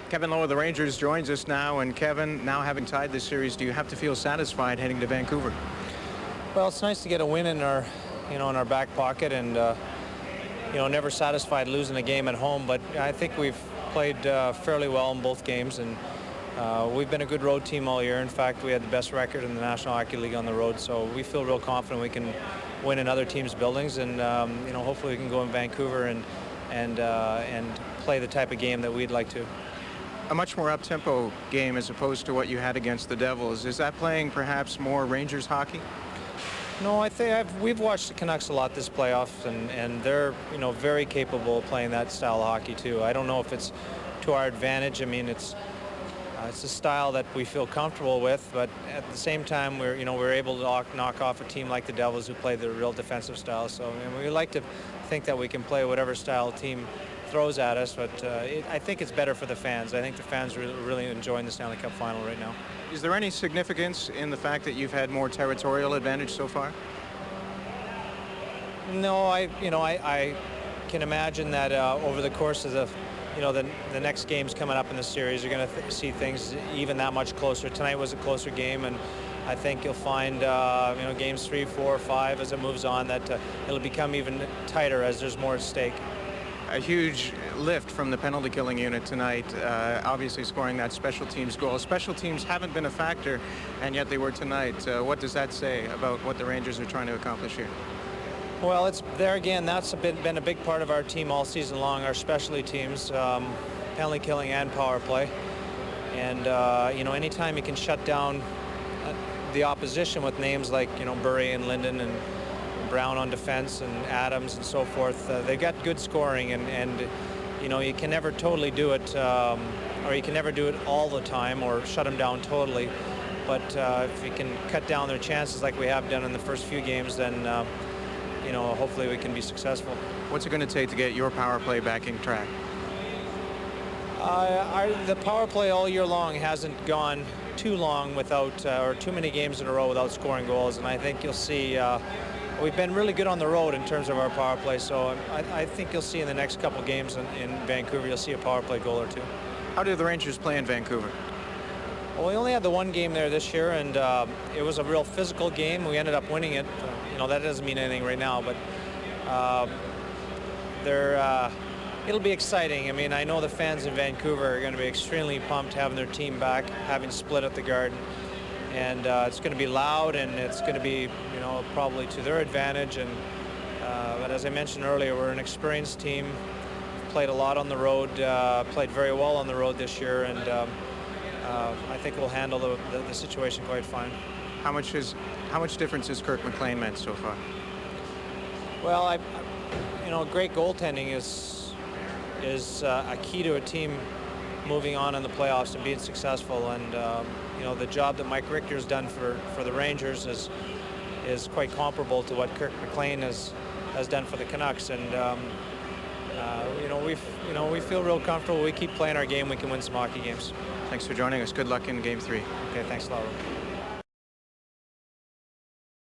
Kevin Lowe of the Rangers joins us now. And Kevin, now having tied this series, do you have to feel satisfied heading to Vancouver? Well, it's nice to get a win in our, in our back pocket, and never satisfied losing a game at home. But I think we've played fairly well in both games, and we've been a good road team all year. In fact, we had the best record in the National Hockey League on the road, so we feel real confident we can win in other teams' buildings, and hopefully we can go in Vancouver and play the type of game that we'd like to. A much more up-tempo game as opposed to what you had against the Devils. Is that playing perhaps more Rangers hockey? No, I think we've watched the Canucks a lot this playoffs, and they're very capable of playing that style of hockey too. I don't know if it's to our advantage. I mean, it's a style that we feel comfortable with, but at the same time, we're able to knock off a team like the Devils who play the real defensive style. So we like to think that we can play whatever style team throws at us, but I think it's better for the fans. I think the fans are really enjoying the Stanley Cup final right now. Is there any significance in the fact that you've had more territorial advantage so far? No, I can imagine that over the course of the next games coming up in the series, you're going to see things even that much closer. Tonight was a closer game, and I think you'll find games 3, 4, 5 as it moves on that it'll become even tighter as there's more at stake. A huge lift from the penalty killing unit tonight, obviously scoring that special teams goal. Special teams haven't been a factor, and yet they were tonight. What does that say about what the Rangers are trying to accomplish here? Well, it's there again. That's been a big part of our team all season long, our specialty teams, penalty killing and power play. And, anytime you can shut down the opposition with names like, Burry and Linden and Brown on defense and Adams and so forth, they got good scoring, and you can never totally do it, or you can never do it all the time or shut them down totally. But if you can cut down their chances like we have done in the first few games, then hopefully we can be successful. What's it going to take to get your power play back in track? The power play all year long hasn't gone too long without, or too many games in a row without scoring goals, and I think you'll see we've been really good on the road in terms of our power play, so I think you'll see in the next couple games in Vancouver, you'll see a power play goal or two. How do the Rangers play in Vancouver? Well, we only had the one game there this year, and it was a real physical game. We ended up winning it. That doesn't mean anything right now, but it'll be exciting. I mean, I know the fans in Vancouver are going to be extremely pumped having their team back, having split at the Garden. And it's going to be loud, and it's going to be, probably to their advantage. And but as I mentioned earlier, we're an experienced team. Played a lot on the road, played very well on the road this year, and I think we'll handle the situation quite fine. How much difference has Kirk McLean meant so far? Well, great goaltending is a key to a team moving on in the playoffs and being successful, and the job that Mike Richter's done for the Rangers is quite comparable to what Kirk McLean has done for the Canucks, and we feel real comfortable. We keep playing our game, we can win some hockey games. Thanks for joining us. Good luck in Game 3. Okay, thanks a lot.